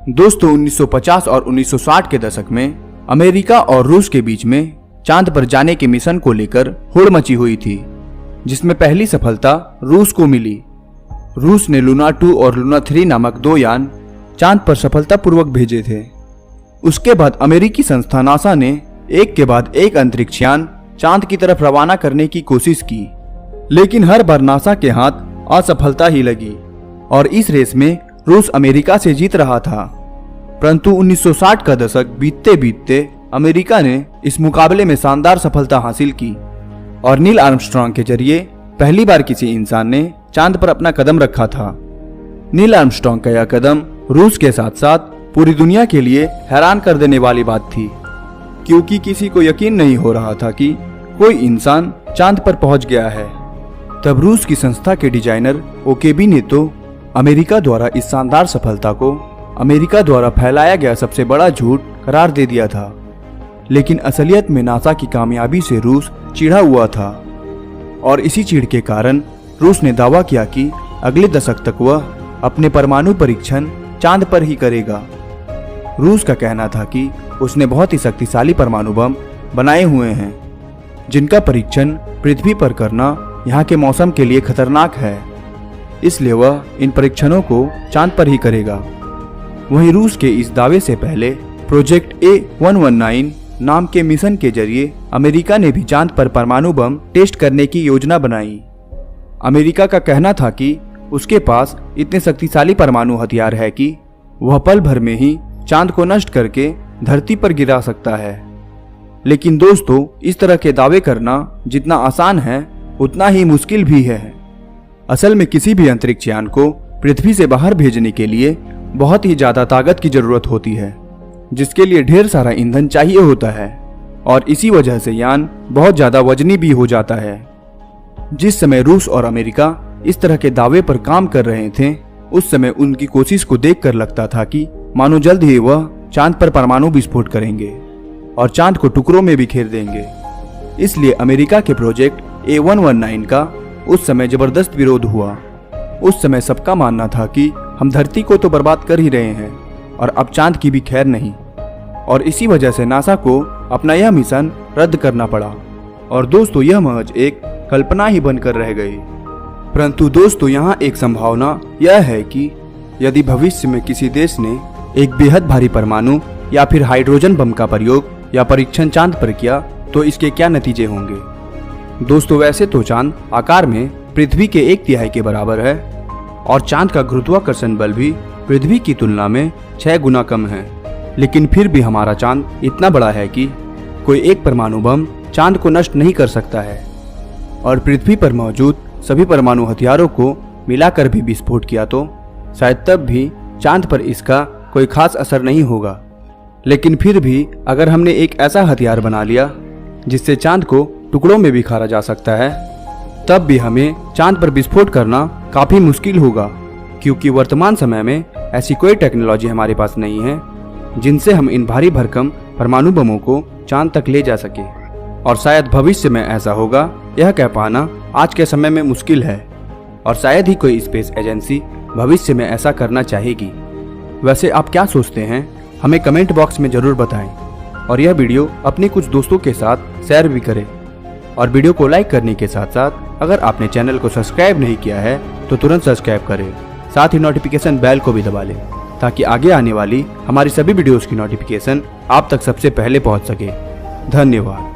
दोस्तों 1950 और 1960 के दशक में अमेरिका और रूस के बीच में चांद पर जाने के मिशन को लेकर होड़ मची हुई थी, जिसमें पहली सफलता रूस को मिली। रूस ने लूना 2 और लूना 3 नामक 2 यान चांद पर सफलतापूर्वक भेजे थे। उसके बाद अमेरिकी संस्था नासा ने एक के बाद एक अंतरिक्ष यान चांद की तरफ रवाना करने की कोशिश की, लेकिन हर बार नासा के हाथ असफलता ही लगी और इस रेस में रूस अमेरिका से जीत रहा था। परंतु 1960 का दशक बीतते बीतते अमेरिका ने इस मुकाबले में शानदार सफलता हासिल की और नील आर्मस्ट्रांग के जरिए पहली बार किसी इंसान ने चांद पर अपना कदम रखा था। नील आर्मस्ट्रांग का यह कदम रूस के साथ साथ पूरी दुनिया के लिए हैरान कर देने वाली बात थी, क्योंकि किसी को यकीन नहीं हो रहा था कि कोई इंसान चांद पर पहुंच गया है। तब रूस की संस्था के डिजाइनर ओकेबी ने तो अमेरिका द्वारा इस शानदार सफलता को अमेरिका द्वारा फैलाया गया सबसे बड़ा झूठ करार दे दिया था। लेकिन असलियत में नासा की कामयाबी से रूस चिढ़ा हुआ था और इसी चिढ़ के कारण रूस ने दावा किया कि अगले दशक तक वह अपने परमाणु परीक्षण चांद पर ही करेगा। रूस का कहना था कि उसने बहुत ही शक्तिशाली परमाणु बम बनाए हुए हैं, जिनका परीक्षण पृथ्वी पर करना यहाँ के मौसम के लिए खतरनाक है, इसलिए वह इन परीक्षणों को चांद पर ही करेगा। वहीं रूस के इस दावे से पहले प्रोजेक्ट A119 नाम के मिशन के जरिए अमेरिका ने भी चांद पर परमाणु बम टेस्ट करने की योजना बनाई। अमेरिका का कहना था कि उसके पास इतने शक्तिशाली परमाणु हथियार है कि वह पल भर में ही चांद को नष्ट करके धरती पर गिरा सकता है। लेकिन दोस्तों, इस तरह के दावे करना जितना आसान है उतना ही मुश्किल भी है। असल में किसी भी अंतरिक्ष यान को पृथ्वी से बाहर भेजने के लिए बहुत ही ज्यादा ताकत की जरूरत होती है, जिसके लिए ढेर सारा ईंधन चाहिए होता है और इसी वजह से यान बहुत ज्यादा वजनी भी हो जाता है। जिस समय रूस और अमेरिका इस तरह के दावे पर काम कर रहे थे, उस समय उनकी कोशिश को देखकर लगता था कि मानो जल्द ही वह चांद पर परमाणु विस्फोट करेंगे और चांद को टुकड़ों में बिखेर देंगे। इसलिए अमेरिका के प्रोजेक्ट A119 का उस समय जबरदस्त विरोध हुआ। उस समय सबका मानना था कि हम धरती को तो बर्बाद कर ही रहे हैं और अब चांद की भी खैर नहीं, और इसी वजह से नासा को अपना यह मिशन रद्द करना पड़ा। और दोस्तों, यह महज एक कल्पना ही बनकर रह गई। परंतु दोस्तों, यहाँ एक संभावना यह है कि यदि भविष्य में किसी देश ने एक बेहद भारी परमाणु या फिर हाइड्रोजन बम का प्रयोग या परीक्षण चांद पर किया तो इसके क्या नतीजे होंगे। दोस्तों, वैसे तो चांद आकार में पृथ्वी के 1/3 के बराबर है और चांद का गुरुत्वाकर्षण बल भी पृथ्वी की तुलना में 6 गुना कम है, लेकिन फिर भी हमारा चांद इतना बड़ा है कि कोई एक परमाणु बम चांद को नष्ट नहीं कर सकता है। और पृथ्वी पर मौजूद सभी परमाणु हथियारों को मिलाकर भी विस्फोट किया तो शायद तब भी चांद पर इसका कोई खास असर नहीं होगा। लेकिन फिर भी अगर हमने एक ऐसा हथियार बना लिया जिससे चांद को टुकड़ों में बिखारा जा सकता है, तब भी हमें चांद पर विस्फोट करना काफी मुश्किल होगा, क्योंकि वर्तमान समय में ऐसी कोई टेक्नोलॉजी हमारे पास नहीं है जिनसे हम इन भारी भरकम परमाणु बमों को चांद तक ले जा सके। और शायद भविष्य में ऐसा होगा, यह कह पाना आज के समय में मुश्किल है, और शायद ही कोई स्पेस एजेंसी भविष्य में ऐसा करना चाहेगी। वैसे आप क्या सोचते हैं, हमें कमेंट बॉक्स में जरूर बताएं और यह वीडियो अपने कुछ दोस्तों के साथ शेयर भी करें। और वीडियो को लाइक करने के साथ साथ अगर आपने चैनल को सब्सक्राइब नहीं किया है तो तुरंत सब्सक्राइब करें, साथ ही नोटिफिकेशन बेल को भी दबा लें ताकि आगे आने वाली हमारी सभी वीडियोस की नोटिफिकेशन आप तक सबसे पहले पहुंच सके। धन्यवाद।